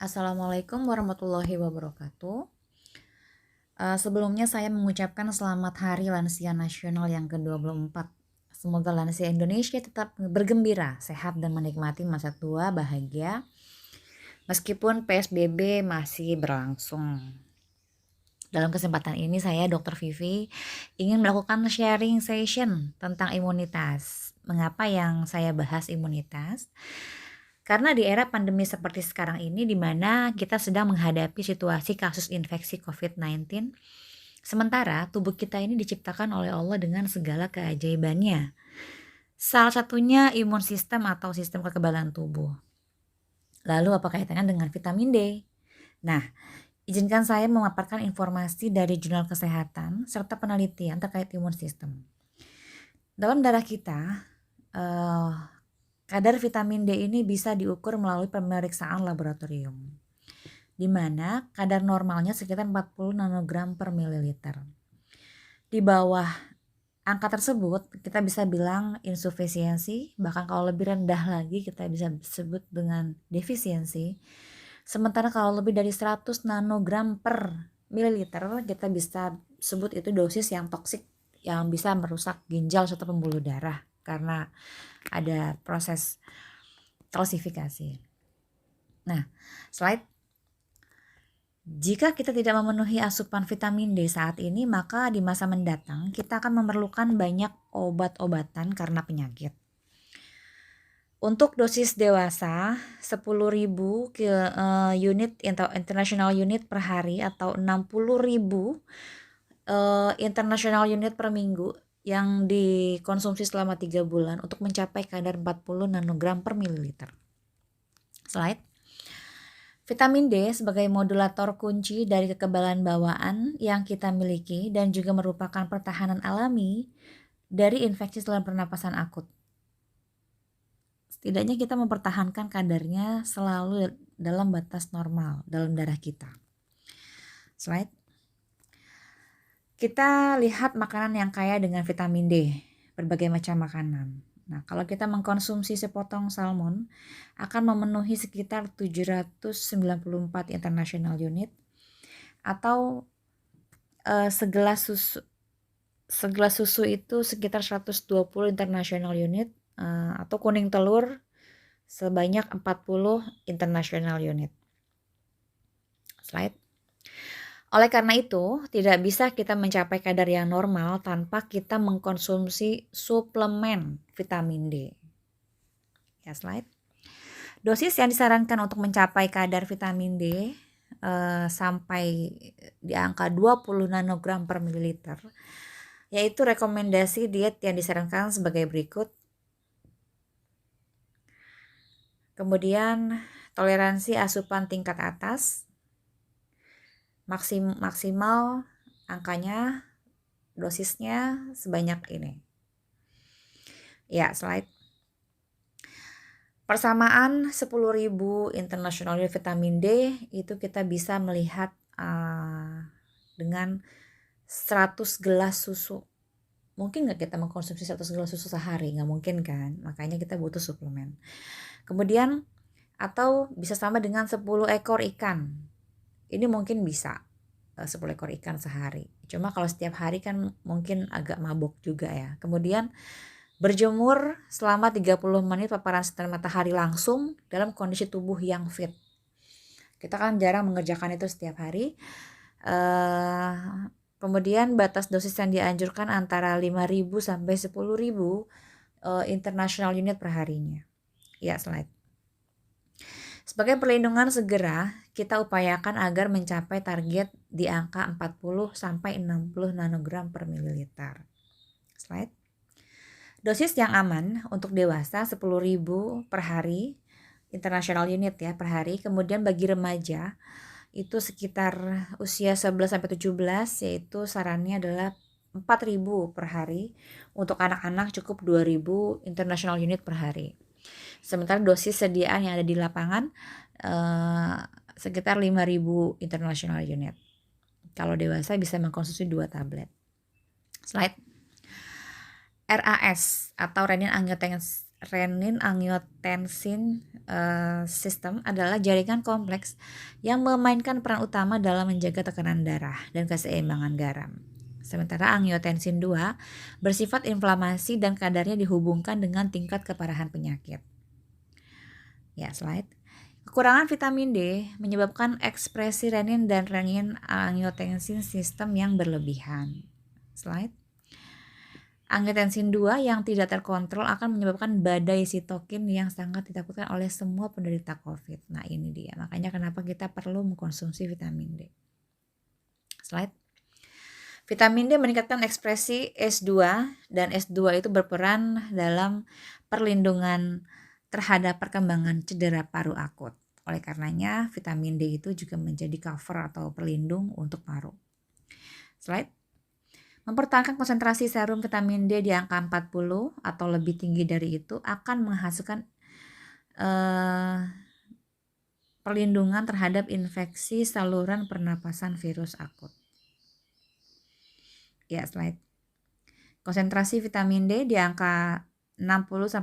Assalamualaikum warahmatullahi wabarakatuh. Sebelumnya saya mengucapkan selamat Hari Lansia Nasional yang ke-24. Semoga lansia Indonesia tetap bergembira, sehat dan menikmati masa tua bahagia meskipun PSBB masih berlangsung. Dalam kesempatan ini saya Dr. Vivi ingin melakukan sharing session tentang imunitas. Mengapa yang saya bahas imunitas? Karena di era pandemi seperti sekarang ini di mana kita sedang menghadapi situasi kasus infeksi COVID-19, sementara tubuh kita ini diciptakan oleh Allah dengan segala keajaibannya. Salah satunya imun sistem atau sistem kekebalan tubuh. Lalu apa kaitannya dengan vitamin D? Nah, izinkan saya memaparkan informasi dari jurnal kesehatan serta penelitian terkait imun sistem. Dalam darah kita, kadar vitamin D ini bisa diukur melalui pemeriksaan laboratorium, di mana kadar normalnya sekitar 40 nanogram per mililiter. Di bawah angka tersebut kita bisa bilang insufisiensi, bahkan kalau lebih rendah lagi kita bisa sebut dengan defisiensi. Sementara kalau lebih dari 100 nanogram per mililiter kita bisa sebut itu dosis yang toksik yang bisa merusak ginjal serta pembuluh darah karena ada proses kalsifikasi. Nah, jika kita tidak memenuhi asupan vitamin D saat ini, maka di masa mendatang kita akan memerlukan banyak obat-obatan karena penyakit. Untuk dosis dewasa 10.000 unit international unit per hari atau 60.000 international unit per minggu yang dikonsumsi selama 3 bulan untuk mencapai kadar 40 nanogram per mililiter. Slide. Vitamin D sebagai modulator kunci dari kekebalan bawaan yang kita miliki dan juga merupakan pertahanan alami dari infeksi saluran pernapasan akut. Setidaknya kita mempertahankan kadarnya selalu dalam batas normal dalam darah kita. Slide. Kita lihat makanan yang kaya dengan vitamin D, berbagai macam makanan. Nah, kalau kita mengkonsumsi sepotong salmon akan memenuhi sekitar 794 international unit atau segelas susu itu sekitar 120 international unit atau kuning telur sebanyak 40 international unit. Slide. Oleh karena itu, tidak bisa kita mencapai kadar yang normal tanpa kita mengkonsumsi suplemen vitamin D. Ya, slide. Dosis yang disarankan untuk mencapai kadar vitamin D sampai di angka 20 nanogram per mililiter, yaitu rekomendasi diet yang disarankan sebagai berikut. Kemudian toleransi asupan tingkat atas, maksimal angkanya, dosisnya sebanyak ini. Ya, slide. Persamaan 10.000 international unit vitamin D itu kita bisa melihat dengan 100 gelas susu. Mungkin nggak kita mengkonsumsi 100 gelas susu sehari? Nggak mungkin kan, makanya kita butuh suplemen. Kemudian atau bisa sama dengan 10 ekor ikan. Ini mungkin bisa 10 ekor ikan sehari. Cuma kalau setiap hari kan mungkin agak mabuk juga ya. Kemudian berjemur selama 30 menit paparan sinar matahari langsung dalam kondisi tubuh yang fit. Kita kan jarang mengerjakan itu setiap hari. Kemudian batas dosis yang dianjurkan antara 5.000 sampai 10.000 international unit per harinya. Ya, slide. Sebagai perlindungan segera, kita upayakan agar mencapai target di angka 40 sampai 60 nanogram per mililiter. Slide. Dosis yang aman untuk dewasa 10.000 per hari, international unit ya per hari. Kemudian bagi remaja itu sekitar usia 11 sampai 17, yaitu sarannya adalah 4.000 per hari. Untuk anak-anak cukup 2.000 international unit per hari. Sementara dosis sediaan yang ada di lapangan sekitar 5.000 international unit. Kalau dewasa bisa mengkonsumsi 2 tablet. Slide. RAS atau renin renin-angiotensin system adalah jaringan kompleks yang memainkan peran utama dalam menjaga tekanan darah dan keseimbangan garam. Sementara angiotensin 2 bersifat inflamasi dan kadarnya dihubungkan dengan tingkat keparahan penyakit. Ya, slide. Kekurangan vitamin D menyebabkan ekspresi renin dan renin-angiotensin sistem yang berlebihan. Slide. Angiotensin 2 yang tidak terkontrol akan menyebabkan badai sitokin yang sangat ditakutkan oleh semua penderita COVID. Nah, ini dia. Makanya kenapa kita perlu mengkonsumsi vitamin D. Slide. Vitamin D meningkatkan ekspresi S2 dan S2 itu berperan dalam perlindungan terhadap perkembangan cedera paru akut. Oleh karenanya, vitamin D itu juga menjadi cover atau pelindung untuk paru. Slide. Mempertahankan konsentrasi serum vitamin D di angka 40 atau lebih tinggi dari itu akan menghasilkan perlindungan terhadap infeksi saluran pernapasan virus akut. Ya, slide. Konsentrasi vitamin D di angka 60-80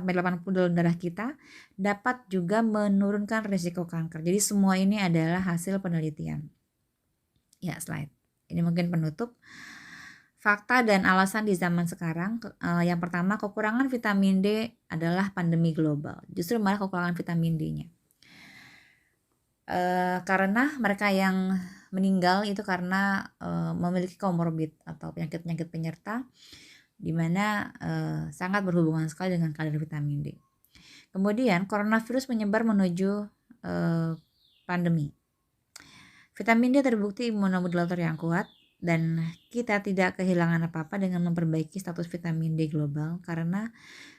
dalam darah kita dapat juga menurunkan risiko kanker. Jadi semua ini adalah hasil penelitian. Ya, slide. Ini mungkin penutup. Fakta dan alasan di zaman sekarang, yang pertama kekurangan vitamin D adalah pandemi global. Justru malah kekurangan vitamin D-nya. Karena mereka yang meninggal itu karena memiliki komorbid atau penyakit-penyakit penyerta, di mana sangat berhubungan sekali dengan kadar vitamin D. Kemudian coronavirus menyebar menuju pandemi. Vitamin D terbukti imunomodulator yang kuat, dan kita tidak kehilangan apa-apa dengan memperbaiki status vitamin D global karena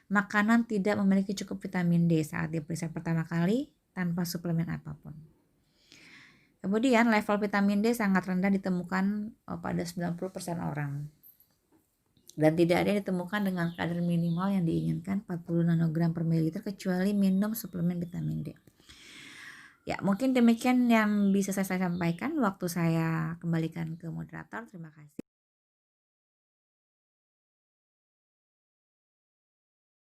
makanan tidak memiliki cukup vitamin D saat diperiksa pertama kali tanpa suplemen apapun. Kemudian level vitamin D sangat rendah ditemukan pada 90% orang. Dan tidak ada yang ditemukan dengan kadar minimal yang diinginkan 40 nanogram per mililiter kecuali minum suplemen vitamin D. Ya, mungkin demikian yang bisa saya sampaikan. Waktu saya kembalikan ke moderator. Terima kasih.